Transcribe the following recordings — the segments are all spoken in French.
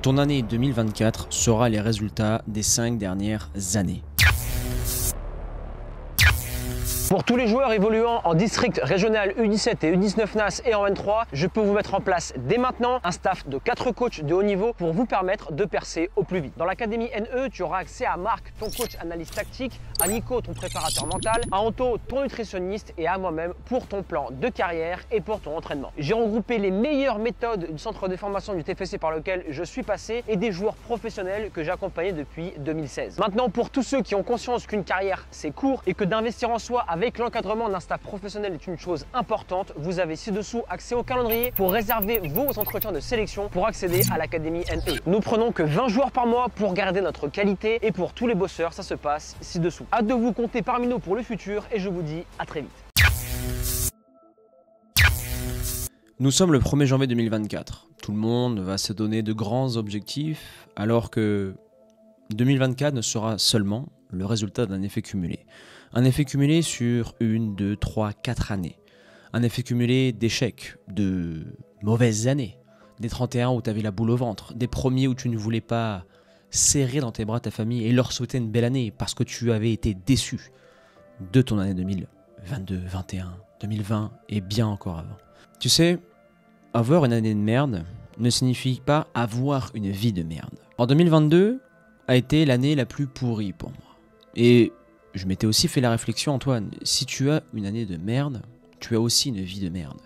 Ton année 2024 sera les résultats des 5 dernières années. Pour tous les joueurs évoluant en district régional U17 et U19 NAS et en N3, je peux vous mettre en place dès maintenant un staff de 4 coachs de haut niveau pour vous permettre de percer au plus vite. Dans l'académie NE, tu auras accès à Marc, ton coach analyse tactique, à Nico, ton préparateur mental, à Anto, ton nutritionniste et à moi-même pour ton plan de carrière et pour ton entraînement. J'ai regroupé les meilleures méthodes du centre de formation du TFC par lequel je suis passé et des joueurs professionnels que j'ai accompagnés depuis 2016. Maintenant, pour tous ceux qui ont conscience qu'une carrière c'est court et que d'investir en soi avec l'encadrement d'un staff professionnel est une chose importante, vous avez ci-dessous accès au calendrier pour réserver vos entretiens de sélection pour accéder à l'académie NE. Nous prenons que 20 joueurs par mois pour garder notre qualité et pour tous les bosseurs, ça se passe ci-dessous. Hâte de vous compter parmi nous pour le futur et je vous dis à très vite. Nous sommes le 1er janvier 2024. Tout le monde va se donner de grands objectifs alors que 2024 ne sera seulement le résultat d'un effet cumulé. Un effet cumulé sur 1, 2, 3, 4 années. Un effet cumulé d'échecs, de mauvaises années. Des 31 où tu avais la boule au ventre. Des premiers où tu ne voulais pas serrer dans tes bras ta famille et leur souhaiter une belle année parce que tu avais été déçu de ton année 2022, 2021, 2020 et bien encore avant. Tu sais, avoir une année de merde ne signifie pas avoir une vie de merde. En 2022 a été l'année la plus pourrie pour moi. Et je m'étais aussi fait la réflexion, Antoine, si tu as une année de merde, tu as aussi une vie de merde.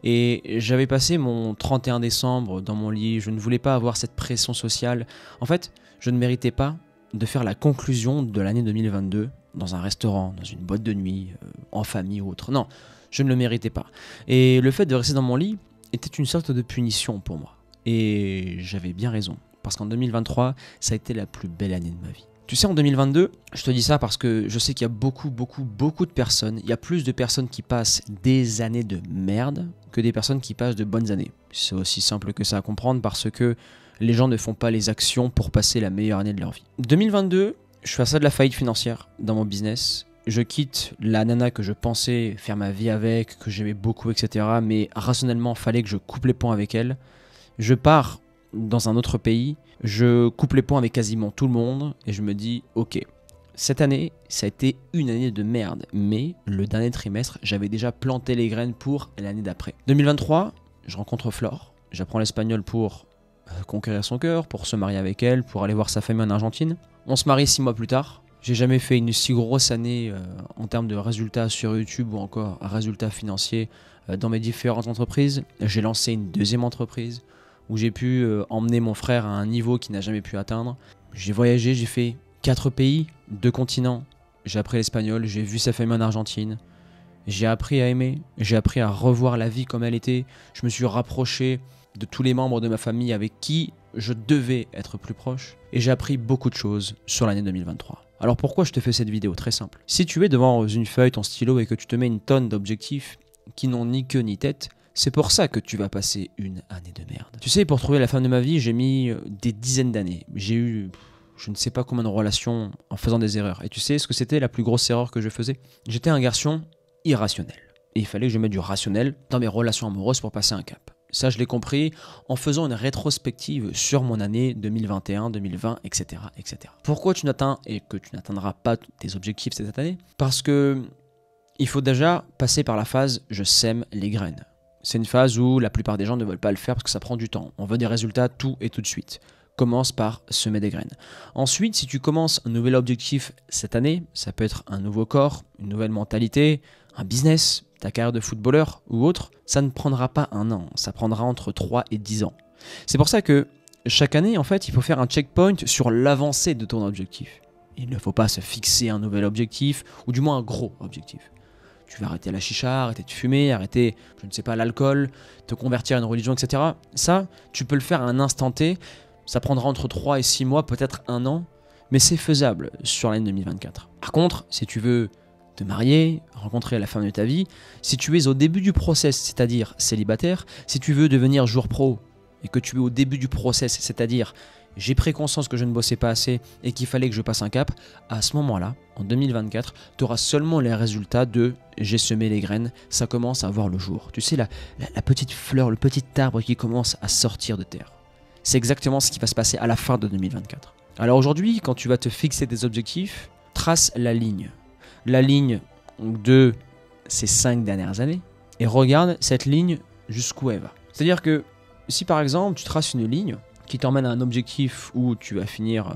Et j'avais passé mon 31 décembre dans mon lit, je ne voulais pas avoir cette pression sociale. En fait, je ne méritais pas de faire la conclusion de l'année 2022 dans un restaurant, dans une boîte de nuit, en famille ou autre. Non, je ne le méritais pas. Et le fait de rester dans mon lit était une sorte de punition pour moi. Et j'avais bien raison, parce qu'en 2023, ça a été la plus belle année de ma vie. Tu sais, en 2022, je te dis ça parce que je sais qu'il y a beaucoup de personnes, il y a plus de personnes qui passent des années de merde que des personnes qui passent de bonnes années. C'est aussi simple que ça à comprendre parce que les gens ne font pas les actions pour passer la meilleure année de leur vie. 2022, je fais ça de la faillite financière dans mon business. Je quitte la nana que je pensais faire ma vie avec, que j'aimais beaucoup, etc. Mais rationnellement, il fallait que je coupe les ponts avec elle. Je pars dans un autre pays, je coupe les ponts avec quasiment tout le monde et je me dis ok, cette année ça a été une année de merde, mais le dernier trimestre j'avais déjà planté les graines pour l'année d'après. 2023, je rencontre Flore, j'apprends l'espagnol pour conquérir son cœur, pour se marier avec elle, pour aller voir sa famille en Argentine. On se marie 6 mois plus tard. J'ai jamais fait une si grosse année en termes de résultats sur YouTube ou encore résultats financiers dans mes différentes entreprises. J'ai lancé une deuxième entreprise où j'ai pu emmener mon frère à un niveau qu'il n'a jamais pu atteindre. J'ai voyagé, j'ai fait 4 pays, 2 continents. J'ai appris l'espagnol, j'ai vu sa famille en Argentine. J'ai appris à aimer, j'ai appris à revoir la vie comme elle était. Je me suis rapproché de tous les membres de ma famille avec qui je devais être plus proche. Et j'ai appris beaucoup de choses sur l'année 2023. Alors pourquoi je te fais cette vidéo? Très simple. Si tu es devant une feuille, ton stylo et que tu te mets une tonne d'objectifs qui n'ont ni queue ni tête, c'est pour ça que tu vas passer une année de merde. Tu sais, pour trouver la femme de ma vie, j'ai mis des dizaines d'années. J'ai eu je ne sais pas combien de relations en faisant des erreurs. Et tu sais ce que c'était la plus grosse erreur que je faisais? J'étais un garçon irrationnel. Et il fallait que je mette du rationnel dans mes relations amoureuses pour passer un cap. Ça, je l'ai compris en faisant une rétrospective sur mon année 2021, 2020, etc., etc. Pourquoi tu n'atteins et que tu n'atteindras pas tes objectifs cette année? Parce que il faut déjà passer par la phase « je sème les graines ». C'est une phase où la plupart des gens ne veulent pas le faire parce que ça prend du temps. On veut des résultats tout et tout de suite. Commence par semer des graines. Ensuite, si tu commences un nouvel objectif cette année, ça peut être un nouveau corps, une nouvelle mentalité, un business, ta carrière de footballeur ou autre, ça ne prendra pas un an, ça prendra entre 3 et 10 ans. C'est pour ça que chaque année, en fait, il faut faire un checkpoint sur l'avancée de ton objectif. Il ne faut pas se fixer un nouvel objectif, ou du moins un gros objectif. Tu vas arrêter la chicha, arrêter de fumer, arrêter, je ne sais pas, l'alcool, te convertir à une religion, etc. Ça, tu peux le faire à un instant T. Ça prendra entre 3 et 6 mois, peut-être un an, mais c'est faisable sur l'année 2024. Par contre, si tu veux te marier, rencontrer la femme de ta vie, si tu es au début du process, c'est-à-dire célibataire, si tu veux devenir joueur pro et que tu es au début du process, c'est-à-dire j'ai pris conscience que je ne bossais pas assez et qu'il fallait que je passe un cap, à ce moment-là, en 2024, tu auras seulement les résultats de j'ai semé les graines, ça commence à voir le jour. Tu sais, la petite fleur, le petit arbre qui commence à sortir de terre. C'est exactement ce qui va se passer à la fin de 2024. Alors aujourd'hui, quand tu vas te fixer des objectifs, trace la ligne. La ligne de ces 5 dernières années et regarde cette ligne jusqu'où elle va. C'est-à-dire que si par exemple tu traces une ligne qui t'emmène à un objectif où tu vas finir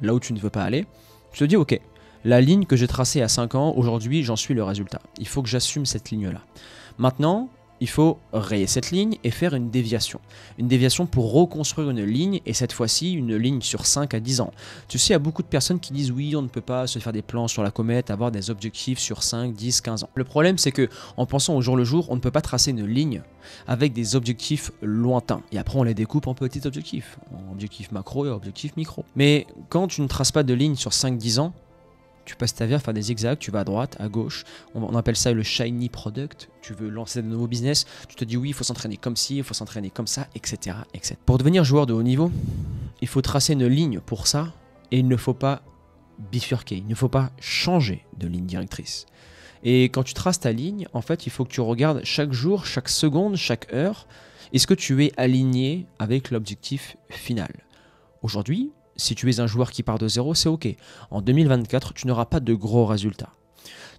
là où tu ne veux pas aller, tu te dis ok, la ligne que j'ai tracée à 5 ans, aujourd'hui j'en suis le résultat. Il faut que j'assume cette ligne-là. Maintenant, il faut rayer cette ligne et faire une déviation. Une déviation pour reconstruire une ligne, et cette fois-ci, une ligne sur 5 à 10 ans. Tu sais, il y a beaucoup de personnes qui disent oui, on ne peut pas se faire des plans sur la comète, avoir des objectifs sur 5, 10, 15 ans. Le problème, c'est que en pensant au jour le jour, on ne peut pas tracer une ligne avec des objectifs lointains. Et après, on les découpe en petits objectifs. En objectifs macro et objectifs micro. Mais quand tu ne traces pas de ligne sur 5, 10 ans, tu passes ta vie à faire des zigzags, tu vas à droite, à gauche, on appelle ça le shiny product, tu veux lancer de nouveaux business, tu te dis oui, il faut s'entraîner comme ci, il faut s'entraîner comme ça, etc., etc. Pour devenir joueur de haut niveau, il faut tracer une ligne pour ça, et il ne faut pas bifurquer, il ne faut pas changer de ligne directrice. Et quand tu traces ta ligne, en fait, il faut que tu regardes chaque jour, chaque seconde, chaque heure, est-ce que tu es aligné avec l'objectif final. Aujourd'hui, si tu es un joueur qui part de zéro, c'est ok. En 2024, tu n'auras pas de gros résultats.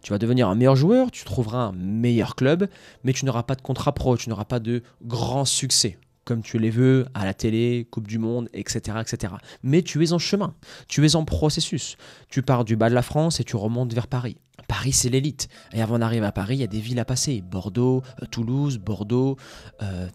Tu vas devenir un meilleur joueur, tu trouveras un meilleur club, mais tu n'auras pas de contrat pro, tu n'auras pas de grands succès, comme tu les veux à la télé, Coupe du Monde, etc., etc. Mais tu es en chemin, tu es en processus. Tu pars du bas de la France et tu remontes vers Paris. Paris, c'est l'élite. Et avant d'arriver à Paris, il y a des villes à passer. Bordeaux, Toulouse, Bordeaux,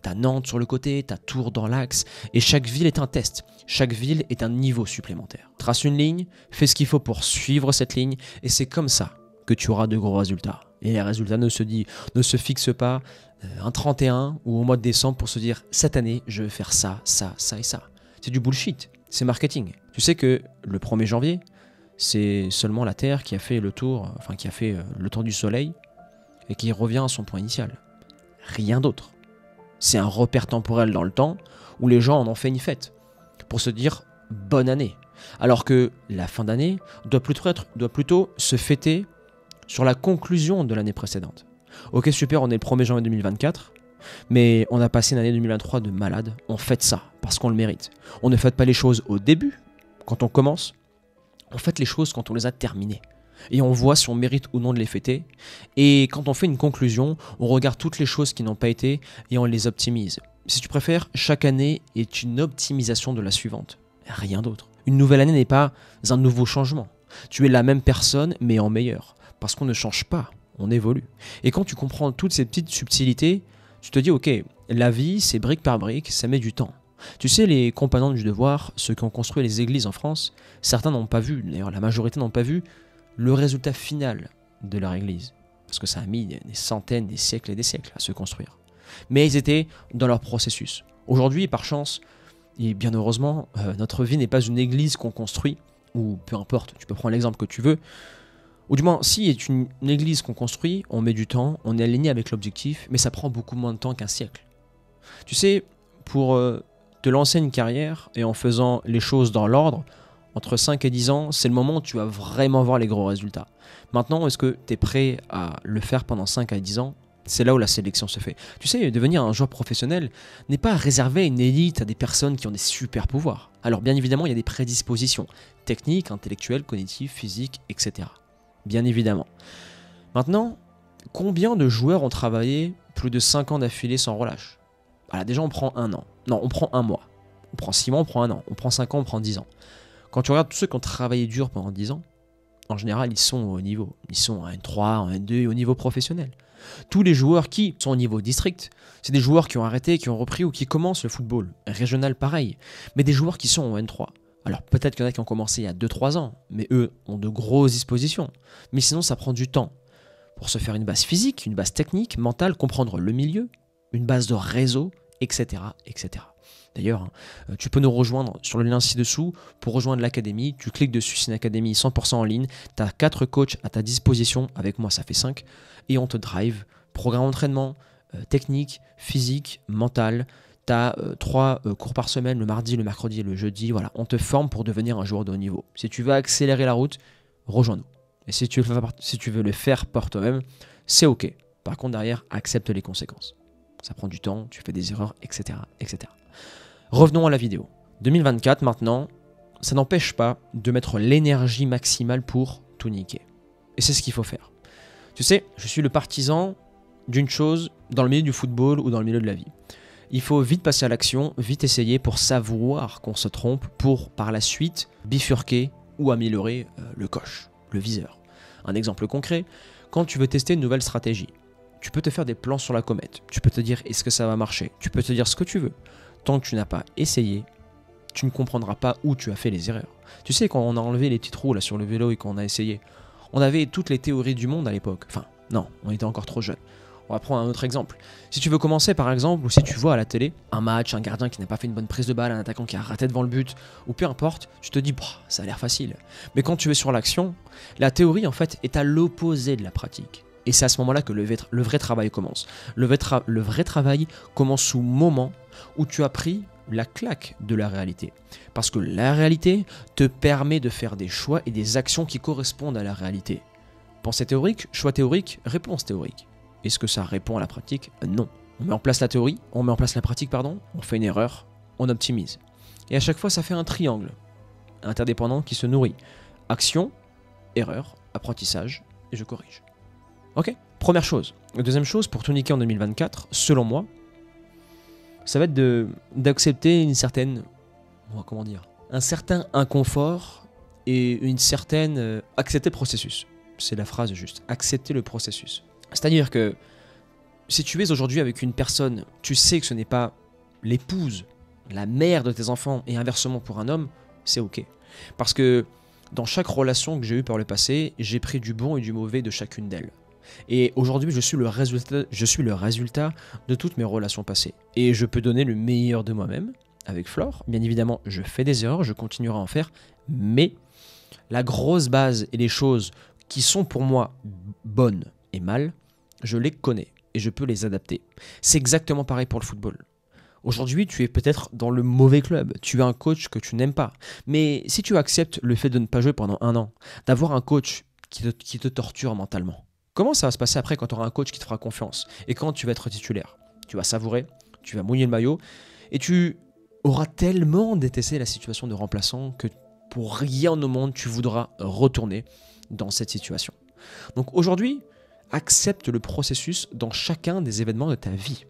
t'as Nantes sur le côté, t'as Tours dans l'axe. Et chaque ville est un test. Chaque ville est un niveau supplémentaire. Trace une ligne, fais ce qu'il faut pour suivre cette ligne, et c'est comme ça que tu auras de gros résultats. Et les résultats ne se fixent pas un 31 ou au mois de décembre pour se dire cette année, je vais faire ça, ça, ça et ça. C'est du bullshit. C'est marketing. Tu sais que le 1er janvier, c'est seulement la Terre qui a fait le tour, le tour du Soleil et qui revient à son point initial. Rien d'autre. C'est un repère temporel dans le temps où les gens en ont fait une fête pour se dire bonne année. Alors que la fin d'année doit plutôt se fêter sur la conclusion de l'année précédente. Ok, super, on est le 1er janvier 2024, mais on a passé une année 2023 de malade. On fête ça parce qu'on le mérite. On ne fête pas les choses au début, quand on commence. On fête les choses quand on les a terminées. Et on voit si on mérite ou non de les fêter. Et quand on fait une conclusion, on regarde toutes les choses qui n'ont pas été et on les optimise. Si tu préfères, chaque année est une optimisation de la suivante. Rien d'autre. Une nouvelle année n'est pas un nouveau changement. Tu es la même personne, mais en meilleur. Parce qu'on ne change pas, on évolue. Et quand tu comprends toutes ces petites subtilités, tu te dis, ok, la vie, c'est brique par brique, ça met du temps. Tu sais, les compagnons du devoir, ceux qui ont construit les églises en France, certains n'ont pas vu, d'ailleurs la majorité n'ont pas vu, le résultat final de leur église. Parce que ça a mis des centaines, des siècles et des siècles à se construire. Mais ils étaient dans leur processus. Aujourd'hui, par chance, et bien heureusement, notre vie n'est pas une église qu'on construit, ou peu importe, tu peux prendre l'exemple que tu veux, ou du moins, si est une église qu'on construit, on met du temps, on est aligné avec l'objectif, mais ça prend beaucoup moins de temps qu'un siècle. Tu sais, pour te lancer une carrière et en faisant les choses dans l'ordre, entre 5 et 10 ans, c'est le moment où tu vas vraiment voir les gros résultats. Maintenant, est-ce que tu es prêt à le faire pendant 5 à 10 ans? C'est là où la sélection se fait. Tu sais, devenir un joueur professionnel n'est pas réservé à une élite, à des personnes qui ont des super pouvoirs. Alors bien évidemment, il y a des prédispositions techniques, intellectuelles, cognitives, physiques, etc. Bien évidemment. Maintenant, combien de joueurs ont travaillé plus de 5 ans d'affilée sans relâche? Voilà, déjà on prend 1 an. Non, on prend 1 mois. On prend 6 mois, on prend 1 an. On prend 5 ans, on prend 10 ans. Quand tu regardes tous ceux qui ont travaillé dur pendant 10 ans, en général, ils sont au niveau. Ils sont en N3, en N2 et au niveau professionnel. Tous les joueurs qui sont au niveau district, c'est des joueurs qui ont arrêté, qui ont repris ou qui commencent le football. Régional, pareil. Mais des joueurs qui sont en N3. Alors peut-être qu'il y en a qui ont commencé il y a 2-3 ans, mais eux ont de grosses dispositions. Mais sinon, ça prend du temps pour se faire une base physique, une base technique, mentale, comprendre le milieu, une base de réseau, etc. etc. D'ailleurs, tu peux nous rejoindre sur le lien ci-dessous pour rejoindre l'académie. Tu cliques dessus, c'est une académie 100% en ligne. Tu as 4 coachs à ta disposition. Avec moi, ça fait 5. Et on te drive. Programme d'entraînement, technique, physique, mental. Tu as 3 cours par semaine, le mardi, le mercredi et le jeudi. Voilà, on te forme pour devenir un joueur de haut niveau. Si tu veux accélérer la route, rejoins-nous. Et si tu veux le faire par toi-même, c'est OK. Par contre, derrière, accepte les conséquences. Ça prend du temps, tu fais des erreurs, etc. etc. Revenons à la vidéo. 2024 maintenant, ça n'empêche pas de mettre l'énergie maximale pour tout niquer. Et c'est ce qu'il faut faire. Tu sais, je suis le partisan d'une chose dans le milieu du football ou dans le milieu de la vie. Il faut vite passer à l'action, vite essayer pour savoir qu'on se trompe, pour par la suite bifurquer ou améliorer le coche, le viseur. Un exemple concret, quand tu veux tester une nouvelle stratégie, tu peux te faire des plans sur la comète, tu peux te dire est-ce que ça va marcher, tu peux te dire ce que tu veux. Tant que tu n'as pas essayé, tu ne comprendras pas où tu as fait les erreurs. Tu sais, quand on a enlevé les petites roues là, sur le vélo et qu'on a essayé, on avait toutes les théories du monde à l'époque. Enfin, non, on était encore trop jeunes. On va prendre un autre exemple. Si tu veux commencer par exemple, ou si tu vois à la télé un match, un gardien qui n'a pas fait une bonne prise de balle, un attaquant qui a raté devant le but, ou peu importe, tu te dis, ça a l'air facile. Mais quand tu es sur l'action, la théorie en fait est à l'opposé de la pratique. Et c'est à ce moment-là que le vrai travail commence. Le vrai travail commence au moment où tu as pris la claque de la réalité. Parce que la réalité te permet de faire des choix et des actions qui correspondent à la réalité. Pensée théorique, choix théorique, réponse théorique. Est-ce que ça répond à la pratique? Non. On met en place la théorie, on met en place la pratique, pardon, on fait une erreur, on optimise. Et à chaque fois, ça fait un triangle interdépendant qui se nourrit. Action, erreur, apprentissage, et je corrige. Ok? Première chose. Deuxième chose, pour tout niquer en 2024, selon moi, ça va être d'accepter une certaine, comment dire, un certain inconfort et une certaine accepter le processus. C'est la phrase juste. Accepter le processus. C'est-à-dire que si tu es aujourd'hui avec une personne, tu sais que ce n'est pas l'épouse, la mère de tes enfants et inversement pour un homme, c'est ok. Parce que dans chaque relation que j'ai eue par le passé, j'ai pris du bon et du mauvais de chacune d'elles. Et aujourd'hui, je suis le résultat de toutes mes relations passées. Et je peux donner le meilleur de moi-même avec Flore. Bien évidemment, je fais des erreurs, je continuerai à en faire. Mais la grosse base et les choses qui sont pour moi bonnes et mal, je les connais et je peux les adapter. C'est exactement pareil pour le football. Aujourd'hui, tu es peut-être dans le mauvais club, tu as un coach que tu n'aimes pas. Mais si tu acceptes le fait de ne pas jouer pendant 1 an, d'avoir un coach qui te torture mentalement, comment ça va se passer après quand tu auras un coach qui te fera confiance et quand tu vas être titulaire? Tu vas savourer, tu vas mouiller le maillot et tu auras tellement détesté la situation de remplaçant que pour rien au monde tu voudras retourner dans cette situation. Donc aujourd'hui, accepte le processus dans chacun des événements de ta vie.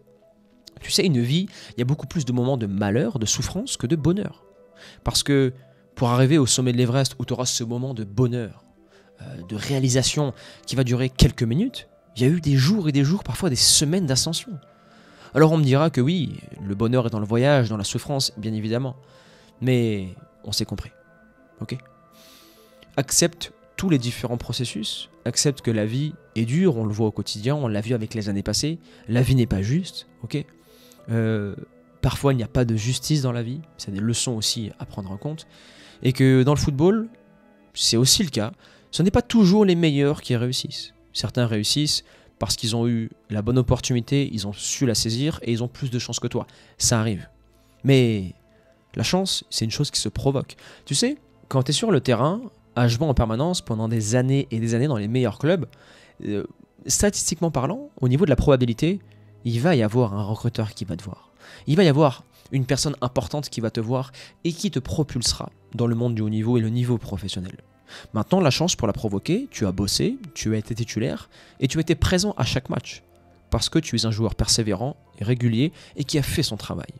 Tu sais, une vie, il y a beaucoup plus de moments de malheur, de souffrance que de bonheur. Parce que pour arriver au sommet de l'Everest où tu auras ce moment de bonheur, de réalisation qui va durer quelques minutes, il y a eu des jours et des jours, parfois des semaines d'ascension. Alors on me dira que oui, le bonheur est dans le voyage, dans la souffrance, bien évidemment. Mais on s'est compris. Ok? Accepte tous les différents processus, accepte que la vie est dure, on le voit au quotidien, on l'a vu avec les années passées, la vie n'est pas juste, ok? Parfois il n'y a pas de justice dans la vie, c'est des leçons aussi à prendre en compte, et que dans le football, c'est aussi le cas, ce n'est pas toujours les meilleurs qui réussissent. Certains réussissent parce qu'ils ont eu la bonne opportunité, ils ont su la saisir et ils ont plus de chance que toi. Ça arrive. Mais la chance, c'est une chose qui se provoque. Tu sais, quand tu es sur le terrain, à jouer en permanence pendant des années et des années dans les meilleurs clubs, statistiquement parlant, au niveau de la probabilité, il va y avoir un recruteur qui va te voir. Il va y avoir une personne importante qui va te voir et qui te propulsera dans le monde du haut niveau et le niveau professionnel. Maintenant, la chance pour la provoquer, tu as bossé, tu as été titulaire et tu as été présent à chaque match parce que tu es un joueur persévérant et régulier et qui a fait son travail.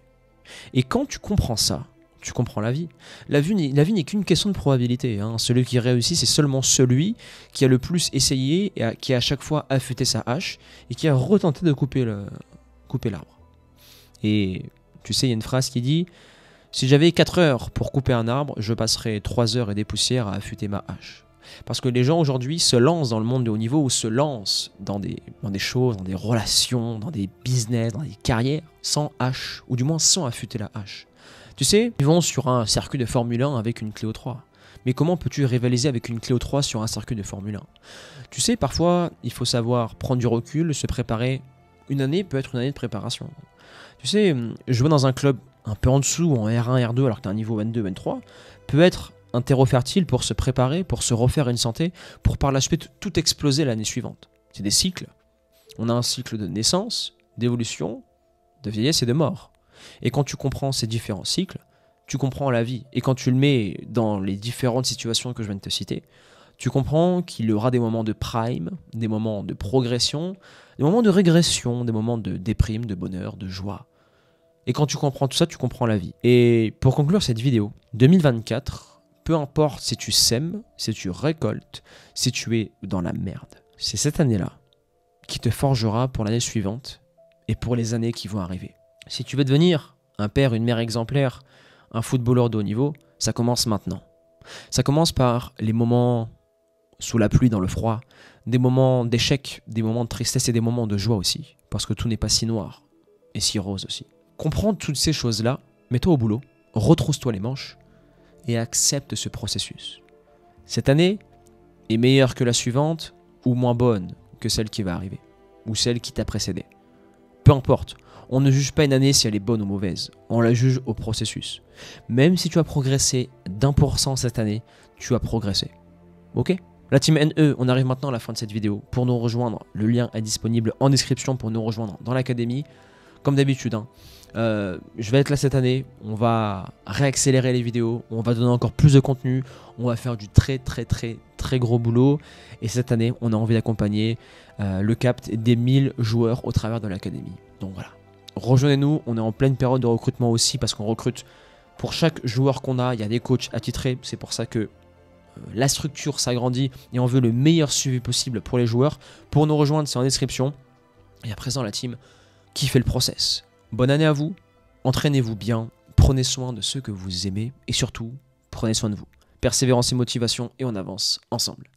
Et quand tu comprends ça, tu comprends la vie. La vie n'est qu'une question de probabilité. Hein. Celui qui réussit, c'est seulement celui qui a le plus essayé et qui a à chaque fois affûté sa hache et qui a retenté de couper l'arbre. Et tu sais, il y a une phrase qui dit « Si j'avais 4 heures pour couper un arbre, je passerais 3 heures et des poussières à affûter ma hache. » Parce que les gens aujourd'hui se lancent dans le monde de haut niveau ou se lancent dans des choses, dans des relations, dans des business, dans des carrières sans hache, ou du moins sans affûter la hache. Tu sais, ils vont sur un circuit de Formule 1 avec une Clio 3. Mais comment peux-tu rivaliser avec une Clio 3 sur un circuit de Formule 1? Tu sais, parfois, il faut savoir prendre du recul, se préparer. Une année peut être une année de préparation. Tu sais, jouer dans un club un peu en dessous, en R1, R2, alors que tu as un niveau N2, N3, peut être un terreau fertile pour se préparer, pour se refaire une santé, pour par la suite tout exploser l'année suivante. C'est des cycles. On a un cycle de naissance, d'évolution, de vieillesse et de mort. Et quand tu comprends ces différents cycles, tu comprends la vie. Et quand tu le mets dans les différentes situations que je viens de te citer, tu comprends qu'il y aura des moments de prime, des moments de progression, des moments de régression, des moments de déprime, de bonheur, de joie. Et quand tu comprends tout ça, tu comprends la vie. Et pour conclure cette vidéo, 2024, peu importe si tu sèmes, si tu récoltes, si tu es dans la merde, c'est cette année-là qui te forgera pour l'année suivante et pour les années qui vont arriver. Si tu veux devenir un père, une mère exemplaire, un footballeur de haut niveau, ça commence maintenant. Ça commence par les moments sous la pluie, dans le froid, des moments d'échec, des moments de tristesse et des moments de joie aussi, parce que tout n'est pas si noir et si rose aussi. Comprends toutes ces choses-là, mets-toi au boulot, retrousse-toi les manches et accepte ce processus. Cette année est meilleure que la suivante ou moins bonne que celle qui va arriver, ou celle qui t'a précédé. Peu importe, on ne juge pas une année si elle est bonne ou mauvaise, on la juge au processus. Même si tu as progressé d'1% cette année, tu as progressé. Ok ? La team NE, on arrive maintenant à la fin de cette vidéo. Pour nous rejoindre, le lien est disponible en description pour nous rejoindre dans l'académie. Comme d'habitude, je vais être là cette année, on va réaccélérer les vidéos, on va donner encore plus de contenu, on va faire du très gros boulot. Et cette année, on a envie d'accompagner le cap des 1000 joueurs au travers de l'académie. Donc voilà, rejoignez-nous, on est en pleine période de recrutement aussi parce qu'on recrute pour chaque joueur qu'on a, il y a des coachs attitrés, c'est pour ça que la structure s'agrandit et on veut le meilleur suivi possible pour les joueurs. Pour nous rejoindre, c'est en description. Et à présent, la team qui fait le process. Bonne année à vous, entraînez-vous bien, prenez soin de ceux que vous aimez et surtout, prenez soin de vous. Persévérance et motivation et on avance ensemble.